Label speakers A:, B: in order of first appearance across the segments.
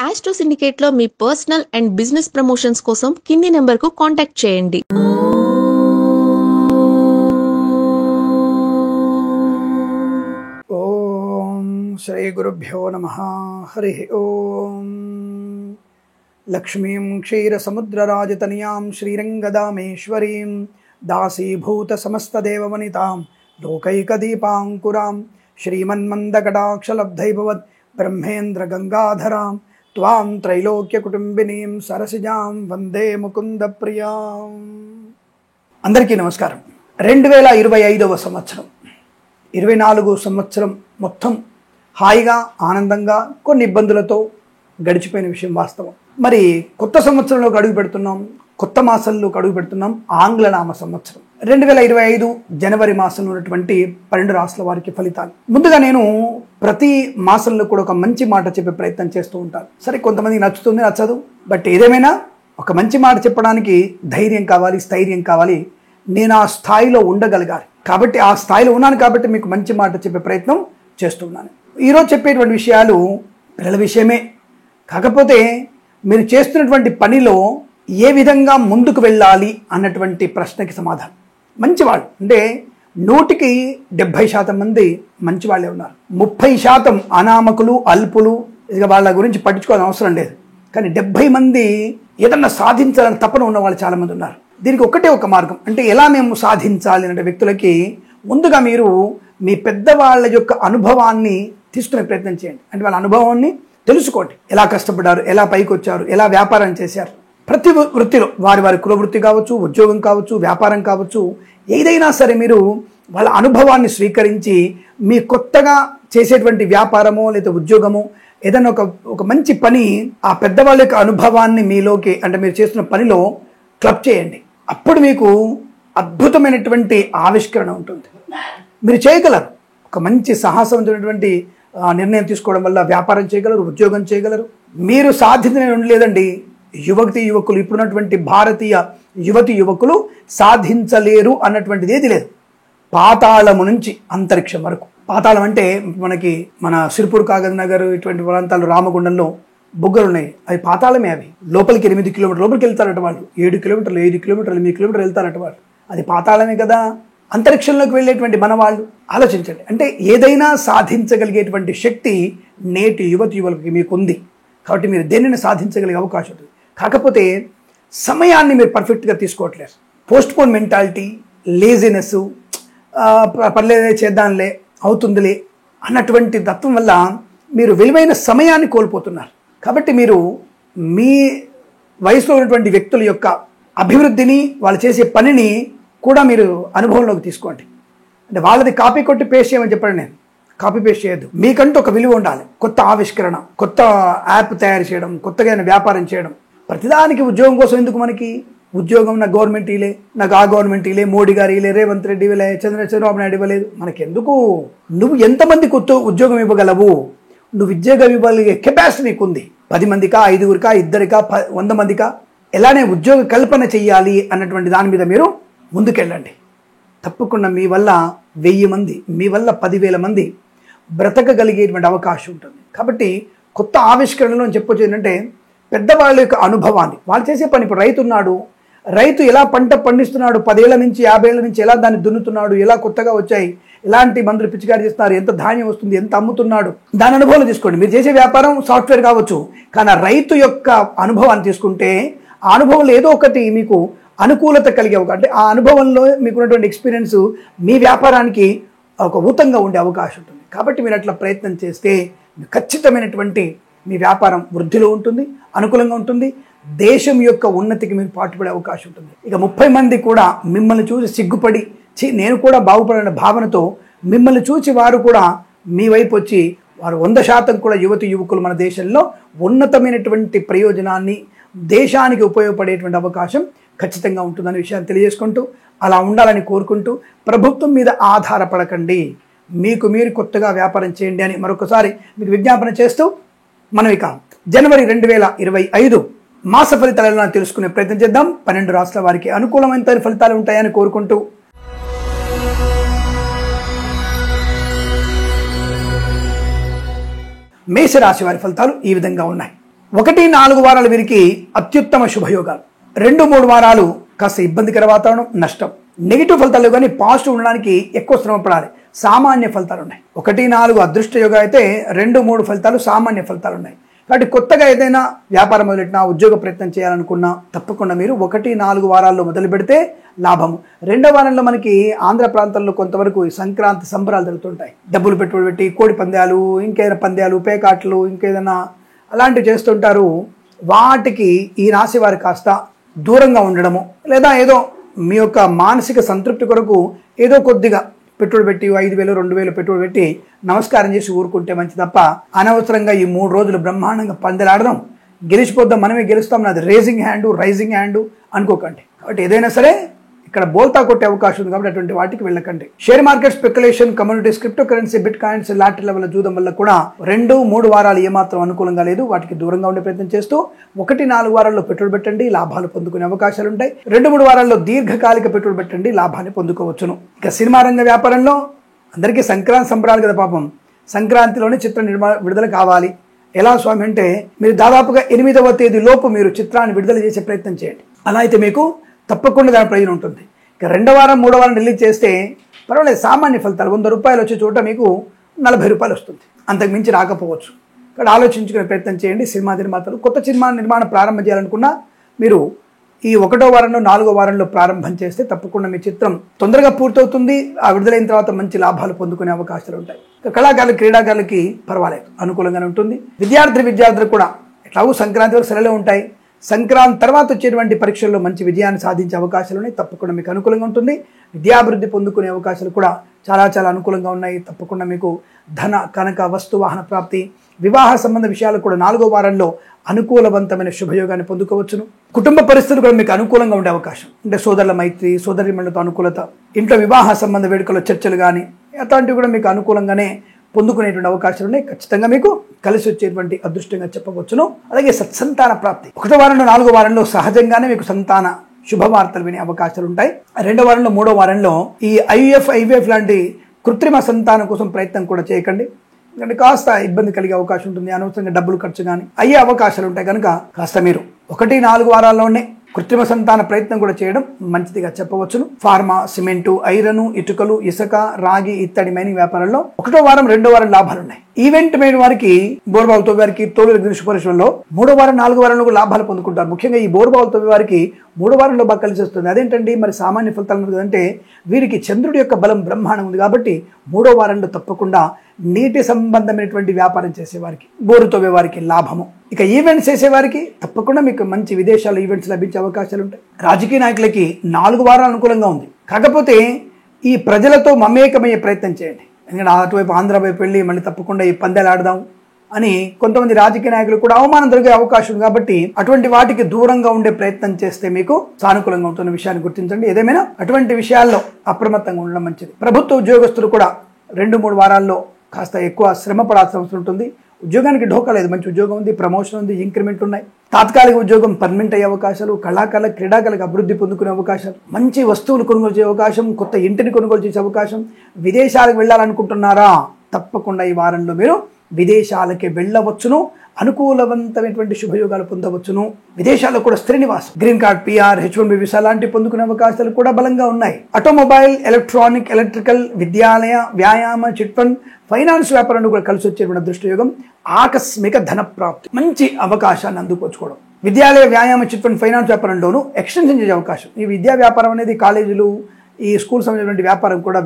A: Astro syndicate లో మీ personal and business promotions కోసం కింది నెంబర్ కు కాంటాక్ట్ చేయండి.
B: ఓం శ్రీ గురుభ్యో నమః. హరి ఓం. లక్ష్మీం క్షీరసముద్రరాజతనయాం శ్రీరంగదామేశ్వరీం దాసీభూత సమస్తదేవవనితాం లోకైకదీపాంకురాం శ్రీమన్మందకటాక్షలబ్ధైభవత్ బ్రహ్మేంద్ర గంగాధరాం త్వాం త్రైలోక్యకుటుంబినీం సరసిజాం వందే ముకుంద ప్రియాం. అందరికీ నమస్కారం. 2025వ సంవత్సరం 24 సంవత్సరం మొత్తం హాయిగా ఆనందంగా కొన్ని ఇబ్బందులతో గడిచిపోయిన విషయం వాస్తవం. మరి కొత్త సంవత్సరంలోకి అడుగు పెడుతున్నాం, కొత్త మాసంలోకి అడుగు పెడుతున్నాం. ఆంగ్లనామ సంవత్సరం 2025 జనవరి మాసంలో ఉన్నటువంటి 12 రాశుల వారికి ఫలితాలు. ముందుగా నేను ప్రతి మాసంలో కూడా ఒక మంచి మాట చెప్పే ప్రయత్నం చేస్తూ ఉంటాను. సరే, కొంతమందికి నచ్చుతుంది, నచ్చదు. బట్ ఏదేమైనా ఒక మంచి మాట చెప్పడానికి ధైర్యం కావాలి, స్థైర్యం కావాలి. నేను ఆ స్థాయిలో ఉండగలగాలి. కాబట్టి ఆ స్థాయిలో ఉన్నాను కాబట్టి మీకు మంచి మాట చెప్పే ప్రయత్నం చేస్తున్నాను. ఈరోజు చెప్పేటువంటి విషయాలు పిల్లల విషయమే. కాకపోతే మీరు చేస్తున్నటువంటి పనిలో ఏ విధంగా ముందుకు వెళ్ళాలి అన్నటువంటి ప్రశ్నకి సమాధానం. మంచివాళ్ళు అంటే 100కి 70% మంది మంచివాళ్ళే ఉన్నారు. 30% అనామకులు, అల్పులు. ఇక వాళ్ళ గురించి పట్టించుకోవాల్సిన అవసరం లేదు. కానీ 70 మంది ఏదన్నా సాధించాలని తపన ఉన్న వాళ్ళు చాలామంది ఉన్నారు. దీనికి ఒకటే ఒక మార్గం. అంటే ఎలా మేము సాధించాలి అంటే వ్యక్తులకి ముందుగా మీరు మీ పెద్దవాళ్ళ యొక్క అనుభవాన్ని తీసుకునే ప్రయత్నం చేయండి. అంటే వాళ్ళ అనుభవాన్ని తెలుసుకోండి. ఎలా కష్టపడ్డారు, ఎలా పైకి వచ్చారు, ఎలా వ్యాపారం చేశారు. ప్రతి వృత్తిలో వారి వారి కులవృత్తి కావచ్చు, ఉద్యోగం కావచ్చు, వ్యాపారం కావచ్చు, ఏదైనా సరే మీరు వాళ్ళ అనుభవాన్ని స్వీకరించి మీ కొత్తగా చేసేటువంటి వ్యాపారమో లేదా ఉద్యోగమో ఏదైనా ఒక మంచి పని ఆ పెద్దవాళ్ళ యొక్క అనుభవాన్ని మీలోకి అంటే మీరు చేస్తున్న పనిలో క్లబ్ చేయండి. అప్పుడు మీకు అద్భుతమైనటువంటి ఆవిష్కరణ ఉంటుంది. మీరు చేయగలరు. ఒక మంచి సాహసవంతమైనటువంటి నిర్ణయం తీసుకోవడం వల్ల వ్యాపారం చేయగలరు, ఉద్యోగం చేయగలరు. మీరు సాధించడం లేదండి. యువకులు ఇప్పుడున్నటువంటి భారతీయ యువకులు సాధించలేరు అన్నటువంటిది ఏది లేదు. పాతాళము నుంచి అంతరిక్షం వరకు. పాతాళం అంటే మనకి మన సిరిపూర్ కాగజ్ నగర్ ఇటువంటి ప్రాంతాలు రామగుండంలో బొగ్గలు ఉన్నాయి. అవి పాతాళమే. అవి లోపలికి 8 కిలోమీటర్లు లోపలికి వెళ్తారట వాళ్ళు. 7 కిలోమీటర్లు 5 కిలోమీటర్లు 8 కిలోమీటర్లు వెళ్తారట వాళ్ళు. అది పాతాళమే కదా. అంతరిక్షంలోకి వెళ్ళేటువంటి మన వాళ్ళు ఆలోచించండి. అంటే ఏదైనా సాధించగలిగేటువంటి శక్తి నేటి యువకులకి మీకు ఉంది. కాబట్టి మీరు దేనిని సాధించగలిగే అవకాశం ఉంటుంది. కాకపోతే సమయాన్ని మీరు పర్ఫెక్ట్గా తీసుకోవట్లేదు. పోస్ట్పోన్ మెంటాలిటీ, లేజినెస్, పర్లేదే చేద్దాంలే అవుతుందిలే అన్నటువంటి తత్వం వల్ల మీరు విలువైన సమయాన్ని కోల్పోతున్నారు. కాబట్టి మీరు మీ వయసులో ఉన్నటువంటి వ్యక్తుల యొక్క అభివృద్ధిని, వాళ్ళు చేసే పనిని కూడా మీరు అనుభవంలోకి తీసుకోండి. అంటే వాళ్ళది కాపీ కొట్టి పేస్ట్ చేయమని చెప్పండి. నేను కాపీ పేస్ట్ చేయొద్దు. మీకంటూ ఒక విలువ ఉండాలి. కొత్త ఆవిష్కరణ, కొత్త యాప్ తయారు చేయడం, కొత్తగా వ్యాపారం చేయడం. ప్రతిదానికి ఉద్యోగం కోసం ఎందుకు? మనకి ఉద్యోగం నా గవర్నమెంట్ ఇలే, నాకు ఆ గవర్నమెంట్ ఇలే, మోడీ గారు ఇలే, రేవంత్ రెడ్డి ఇవ్వలే, చంద్రబాబు నాయుడు ఇవ్వలేదు. మనకెందుకు? నువ్వు ఎంతమంది కొత్త ఉద్యోగం ఇవ్వగలవు? నువ్వు ఉద్యోగం ఇవ్వగలిగే కెపాసిటీ నీకుంది. 10 మందికా, 5గురికా, 2కా, 100 మందికా ఎలానే ఉద్యోగ కల్పన చెయ్యాలి అన్నటువంటి దాని మీద మీరు ముందుకెళ్ళండి. తప్పకుండా మీ వల్ల 1000 మంది, మీ వల్ల 10,000 మంది బ్రతకగలిగేటువంటి అవకాశం ఉంటుంది. కాబట్టి కొత్త ఆవిష్కరణలో చెప్పొచ్చు ఏంటంటే పెద్దవాళ్ళ యొక్క అనుభవాన్ని, వాళ్ళు చేసే పని. ఇప్పుడు రైతు ఉన్నాడు, రైతు ఎలా పంట పండిస్తున్నాడు, 10 ఏళ్ల నుంచి 50 ఏళ్ల నుంచి ఎలా దాన్ని దున్నుతున్నాడు, ఎలా కొత్తగా వచ్చాయి, ఎలాంటి మందులు పిచికారి చేస్తున్నారు, ఎంత ధాన్యం వస్తుంది, ఎంత అమ్ముతున్నాడు, దాని అనుభవం తీసుకోండి. మీరు చేసే వ్యాపారం సాఫ్ట్వేర్ కావచ్చు, కానీ ఆ రైతు యొక్క అనుభవాన్ని తీసుకుంటే ఆ అనుభవంలో ఏదో ఒకటి మీకు అనుకూలత కలిగే అంటే ఆ అనుభవంలో మీకున్నటువంటి ఎక్స్పీరియన్స్ మీ వ్యాపారానికి ఒక ఊతంగా ఉండే అవకాశం ఉంటుంది. కాబట్టి మీరు అట్లా ప్రయత్నం చేస్తే ఖచ్చితమైనటువంటి మీ వ్యాపారం వృద్ధిలో ఉంటుంది, అనుకూలంగా ఉంటుంది. దేశం యొక్క ఉన్నతికి మీరు పాటుపడే అవకాశం ఉంటుంది. ఇక 30 మంది కూడా మిమ్మల్ని చూసి సిగ్గుపడి నేను కూడా బాగుపడాలనే భావనతో మిమ్మల్ని చూసి వారు కూడా మీ వైపు వచ్చి వారు 100% కూడా యువకులు మన దేశంలో ఉన్నతమైనటువంటి ప్రయోజనాన్ని, దేశానికి ఉపయోగపడేటువంటి అవకాశం ఖచ్చితంగా ఉంటుందనే విషయాన్ని తెలియజేసుకుంటూ, అలా ఉండాలని కోరుకుంటూ, ప్రభుత్వం మీద ఆధారపడకండి, మీకు మీరు కొత్తగా వ్యాపారం చేయండి అని మరొకసారి మీకు విజ్ఞాపన చేస్తూ మనం ఇక జనవరి 2025 మాస ఫలితాలను తెలుసుకునే ప్రయత్నం చేద్దాం. 12 రాష్ట్రాల వారికి అనుకూలమైన ఫలితాలు ఉంటాయని కోరుకుంటూ మేషరాశి వారి ఫలితాలు ఈ విధంగా ఉన్నాయి. 1-4 వారాలు వీరికి అత్యుత్తమ శుభయోగాలు. 2-3 వారాలు కాస్త ఇబ్బందికర వాతావరణం, నష్టం. నెగిటివ్ ఫలితాలు కానీ పాజిటివ్ ఉండడానికి ఎక్కువ శ్రమ పడాలి. సామాన్య ఫలితాలు ఉన్నాయి. 1-4 అదృష్ట యోగా అయితే 2-3 ఫలితాలు సామాన్య ఫలితాలు ఉన్నాయి. కాబట్టి కొత్తగా ఏదైనా వ్యాపారం మొదలెట్టినా, ఉద్యోగ ప్రయత్నం చేయాలనుకున్నా తప్పకుండా మీరు 1-4 వారాల్లో మొదలు పెడితే లాభము. 2వ వారంలో మనకి ఆంధ్ర ప్రాంతంలో కొంతవరకు సంక్రాంతి సంబరాలు జరుగుతుంటాయి. డబ్బులు పెట్టుబడి పెట్టి కోడి పందాలు, ఇంకేదైనా పందాలు, పేకాట్లు, ఇంకేదైనా అలాంటివి చేస్తుంటారు. వాటికి ఈ రాశి వారు కాస్త దూరంగా ఉండడము, లేదా ఏదో మీ యొక్క మానసిక సంతృప్తి కొరకు ఏదో కొద్దిగా పెట్టుబడి పెట్టి 5,000 2,000 పెట్టుబడి పెట్టి నమస్కారం చేసి ఊరుకుంటే మంచి తప్ప, అనవసరంగా ఈ 3 రోజులు బ్రహ్మాండంగా పందెలాడడం, గెలిచిపోద్దాం మనమే గెలుస్తాం, నాది రైజింగ్ హ్యాండ్ అనుకోకండి. కాబట్టి ఏదైనా సరే ఇక్కడ బోల్తా కొట్టే అవకాశం ఉంది కాబట్టి అటువంటి వాటికి వెళ్ళకండి. Share market, speculation, communities, crypto currency, bit coins, lottery level జూదం వల్ల కూడా 2-3 వారాలు ఏమాత్రం అనుకూలంగా లేదు. వాటికి దూరంగా ఉండే ప్రయత్నం చేస్తూ 1-4 వారాల్లో పెట్టుబడి పెట్టండి, లాభాలు పొందుకునే అవకాశాలు ఉంటాయి. 2-3 వారాల్లో దీర్ఘకాలిక పెట్టుబడి పెట్టండి, లాభాన్ని పొందుకోవచ్చును. ఇక సినిమా రంగ వ్యాపారంలో అందరికీ సంక్రాంతి సంబరాలు కదా పాపం. సంక్రాంతిలోనే చిత్ర విడుదల కావాలి. ఎలా స్వామి అంటే, మీరు దాదాపుగా 8వ తేదీ లోపు మీరు చిత్రాన్ని విడుదల చేసే ప్రయత్నం చేయండి. అలా అయితే మీకు తప్పకుండా దాని ప్రయోజనం ఉంటుంది. ఇక 2వ వారం 3వ వారం రిలీజ్ చేస్తే పర్వాలేదు, సామాన్య ఫలితాలు. 100 రూపాయలు వచ్చే చోట మీకు 40 రూపాయలు వస్తుంది, అంతకు మించి రాకపోవచ్చు. ఇక్కడ ఆలోచించుకునే ప్రయత్నం చేయండి. సినిమా నిర్మాతలు కొత్త సినిమా నిర్మాణం ప్రారంభం చేయాలనుకున్నా మీరు ఈ 1వ వారంలో 4వ వారంలో ప్రారంభం చేస్తే తప్పకుండా మీ చిత్రం తొందరగా పూర్తవుతుంది. ఆ విడుదలైన తర్వాత మంచి లాభాలు పొందుకునే అవకాశాలు ఉంటాయి. కళాకారులు, క్రీడాకారులకి పర్వాలేదు, అనుకూలంగానే ఉంటుంది. విద్యార్థులు కూడా ఎట్లాగూ సంక్రాంతి వరకు సెలవులు ఉంటాయి. సంక్రాంతి తర్వాత వచ్చేటువంటి పరీక్షల్లో మంచి విజయాన్ని సాధించే అవకాశాలు ఉన్నాయి. తప్పకుండా మీకు అనుకూలంగా ఉంటుంది. విద్యాభివృద్ధి పొందుకునే అవకాశాలు కూడా చాలా అనుకూలంగా ఉన్నాయి. తప్పకుండా మీకు ధన, కనక, వస్తు, వాహన ప్రాప్తి, వివాహ సంబంధ విషయాలు కూడా 4వ వారంలో అనుకూలవంతమైన శుభయోగాన్ని పొందుకోవచ్చును. కుటుంబ పరిస్థితులు కూడా మీకు అనుకూలంగా ఉండే అవకాశం అంటే సోదరుల మైత్రి, సోదరిమణులతో అనుకూలత, ఇంట్లో వివాహ సంబంధ వేడుకల చర్చలు కానీ అట్లాంటివి కూడా మీకు అనుకూలంగానే పొందుకునేటువంటి అవకాశాలు ఉన్నాయి. ఖచ్చితంగా మీకు కలిసి వచ్చేటువంటి అదృష్టంగా చెప్పవచ్చును. అలాగే సత్సంతాన ప్రాప్తి 1వ వారంలో 4వ వారంలో సహజంగానే మీకు సంతాన శుభవార్తలు వినే అవకాశాలు ఉంటాయి. 2వ వారంలో 3వ వారంలో ఈ ఐవీఎఫ్ లాంటి కృత్రిమ సంతానం కోసం ప్రయత్నం కూడా చేయకండి. ఎందుకంటే కాస్త ఇబ్బంది కలిగే అవకాశం ఉంటుంది. అనవసరంగా డబ్బులు ఖర్చు కానీ అయ్యే అవకాశాలు ఉంటాయి. కనుక కాస్త మీరు 1-4 వారాల్లోనే కృత్రిమ సంతాన ప్రయత్నం కూడా చేయడం మంచిదిగా చెప్పవచ్చును. ఫార్మా, సిమెంటు, ఐరన్, ఇటుకలు, ఇసుక, రాగి ఇత్తడి మైనింగ్ వ్యాపారంలో 1వ వారం 2వ వారం లాభాలు ఉన్నాయి. ఈవెంట్ మైన వారికి, బోర్బావులు తవ్వే వారికి, తోలు పరిశ్రమలో 3వ వారం 4వ వారంలో లాభాలు పొందుకుంటారు. ముఖ్యంగా ఈ బోర్బావులు తవ్వే వారికి 3వ వారంలో బాగా కలిసి వస్తుంది. అదేంటండి మరి సామాన్య ఫలితాలు కదంటే, వీరికి చంద్రుడి యొక్క బలం బ్రహ్మాండం ఉంది కాబట్టి 3వ వారంలో తప్పకుండా నీటి సంబంధమైనటువంటి వ్యాపారం చేసేవారికి, బోరు తవ్వే వారికి లాభము. ఇక ఈవెంట్స్ చేసేవారికి తప్పకుండా మీకు మంచి విదేశాల్లో ఈవెంట్స్ లభించే అవకాశాలు ఉంటాయి. రాజకీయ నాయకులకి 4 వారాలు అనుకూలంగా ఉంది. కాకపోతే ఈ ప్రజలతో మమేకమయ్యే ప్రయత్నం చేయండి. ఎందుకంటే అటువైపు ఆంధ్ర వైపు వెళ్ళి మళ్ళీ తప్పకుండా ఈ పందాలు ఆడదాం అని కొంతమంది రాజకీయ నాయకులు కూడా అవమానం జరిగే అవకాశం ఉంది. కాబట్టి అటువంటి వాటికి దూరంగా ఉండే ప్రయత్నం చేస్తే మీకు సానుకూలంగా ఉంటున్న విషయాన్ని గుర్తించండి. ఏదేమైనా అటువంటి విషయాల్లో అప్రమత్తంగా ఉండడం మంచిది. ప్రభుత్వ ఉద్యోగస్తులు కూడా 2-3 వారాల్లో కాస్త ఎక్కువ శ్రమ పడాల్సిన అవసరం ఉంటుంది. ఉద్యోగానికి ఢోకా లేదు, మంచి ఉద్యోగం ఉంది, ప్రమోషన్ ఉంది, ఇంక్రిమెంట్ ఉన్నాయి. తాత్కాలిక ఉద్యోగం పర్మనెంట్ అయ్యే అవకాశాలు, కళాకారుల, క్రీడాకారులకు అభివృద్ధి పొందుకునే అవకాశాలు, మంచి వస్తువులు కొనుగోలు చేసే అవకాశం, కొత్త ఇంటిని కొనుగోలు చేసే అవకాశం. విదేశాలకు వెళ్ళాలనుకుంటున్నారా? తప్పకుండా ఈ వారంలో మీరు విదేశాలకి వెళ్ళవచ్చును. అనుకూలవంతమైనటువంటి శుభయోగాలు పొందవచ్చును. విదేశాల్లో కూడా స్థిర నివాసం, green card, PR, H1B visa లాంటి పొందుకునే అవకాశాలు కూడా బలంగా ఉన్నాయి. ఆటోమొబైల్, ఎలక్ట్రానిక్, ఎలక్ట్రికల్, విద్యాలయ, వ్యాయామ, చిట్ ఫండ్, ఫైనాన్స్ వ్యాపారంలో కూడా కలిసి వచ్చేటువంటి అదృష్టయోగం. ఆకస్మిక ధన ప్రాప్తి, మంచి అవకాశాన్ని అందుకోవచ్చుకోవడం. విద్యాలయ, వ్యాయామ, చిట్ ఫండ్, ఫైనాన్స్ వ్యాపారంలోనూ ఎక్స్టెన్షన్ చేసే అవకాశం. ఈ విద్యా వ్యాపారం అనేది కాలేజీలు, ఈ స్కూల్ సంబంధించినటువంటి వ్యాపారం కూడా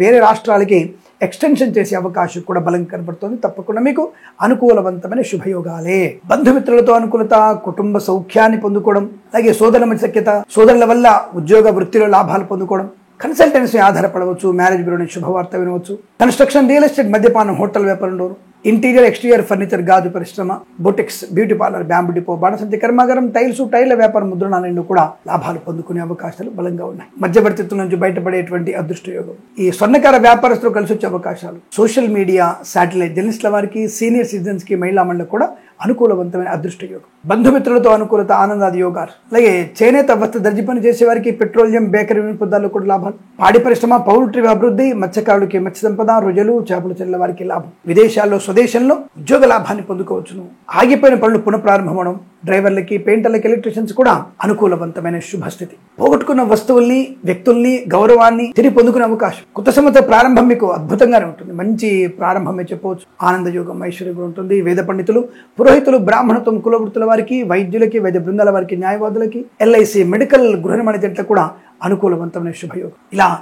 B: వేరే రాష్ట్రాలకి ఎక్స్టెన్షన్ చేసే అవకాశం కూడా బలంగా కనబడుతుంది. తప్పకుండా మీకు అనుకూలవంతమైన శుభయోగాలే. బంధుమిత్రులతో అనుకూలత, కుటుంబ సౌఖ్యాన్ని పొందుకోవడం, అలాగే సోదరుల మధ్య సఖ్యత, సోదరుల వల్ల ఉద్యోగ వృత్తిలో లాభాలు పొందుకోవడం, కన్సల్టెన్సీ ఆధారపడవచ్చు, మ్యారేజ్ బ్యూరో శుభవార్త వినవచ్చు, కన్స్ట్రక్షన్, రియల్ ఎస్టేట్, మద్యపానం, హోటల్ వ్యాపారంలో, ఇంటీరియర్, ఎక్స్టీరియర్ ఫర్నిచర్, గాజు పరిశ్రమ, boutiques, beauty parlour, bamboo depot, బాణసంచి కర్మాగారం, టైర్ల వ్యాపారం, ముద్రణాలయంలో కూడా లాభాలు పొందుకునే అవకాశాలు బలంగా ఉన్నాయి. మధ్యవర్తిత్వం నుంచి బయటపడేటువంటి అదృష్టయోగం. ఈ స్వర్ణకార వ్యాపారస్తులు కలిసి వచ్చే అవకాశాలు. సోషల్ మీడియా, శాటిలైట్ జర్నలిస్టుల వారికి, సీనియర్ సిటిజన్స్ కి, మహిళా మండలి కూడా అనుకూలవంతమైన అదృష్ట యోగం. బంధుమిత్రులతో అనుకూలత, ఆనందాది యోగాలు. అలాగే చేనేత వస్త్ర దర్జీ పని చేసే వారికి పెట్రోలియం, బేకరీ వినియోగదారులు కూడా లాభాలు. పాడి పరిశ్రమ, పౌల్ట్రీ అభివృద్ధి, మత్స్యకారులకి మత్స్య సంపద, రొయ్యలు, చేపలు చెల్లెల వారికి లాభం. విదేశాల్లో, స్వదేశంలో ఉద్యోగ లాభాన్ని పొందుకోవచ్చును. ఆగిపోయిన పనులు పునఃప్రారంభమవడం. డ్రైవర్లకి, పెయింటర్లకి, ఎలక్ట్రీషియన్స్ కూడా అనుకూలవంతమైన శుభస్థితి. పోగొట్టుకున్న వస్తువుల్ని, వ్యక్తుల్ని, గౌరవాన్ని తిరిగి పొందుకునే అవకాశం. కొత్త సంవత్సర ప్రారంభం మీకు అద్భుతంగానే ఉంటుంది. మంచి ప్రారంభమే చెప్పవచ్చు. ఆనంద యోగం, ఐశ్వర్యం ఉంటుంది. వేద పండితులు, పురోహితులు, బ్రాహ్మణత్వం, కులవృత్తుల వారికి, వైద్యులకి, వైద్య బృందాల వారికి, న్యాయవాదులకి, ఎల్ఐసి, మెడికల్, గృహ నిర్మాణ జంటలకు కూడా అనుకూలవంతమైన శుభయోగం. ఇలా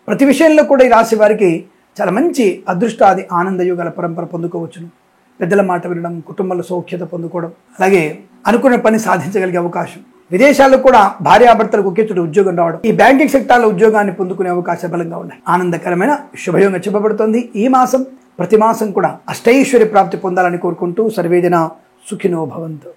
B: ప్రతి విషయంలో కూడా ఈ రాశి వారికి చాలా మంచి అదృష్టాది ఆనంద యోగాల పరంపర పొందుకోవచ్చును. పెద్దల మాట వినడం, కుటుంబంలో సౌఖ్యత పొందుకోవడం, అలాగే అనుకున్న పని సాధించగలిగే అవకాశం. విదేశాల్లో కూడా భార్యాభర్తలకు ఒకేచోట ఉద్యోగం రావడం, ఈ బ్యాంకింగ్ సెక్టార్లో ఉద్యోగాన్ని పొందుకునే అవకాశం బలంగా ఉన్నాయి. ఆనందకరమైన శుభయోగంగా చెప్పబడుతోంది. ఈ మాసం ప్రతి మాసం కూడా అష్టైశ్వర్య ప్రాప్తి పొందాలని కోరుకుంటూ సర్వేజన సుఖినో భవంతు.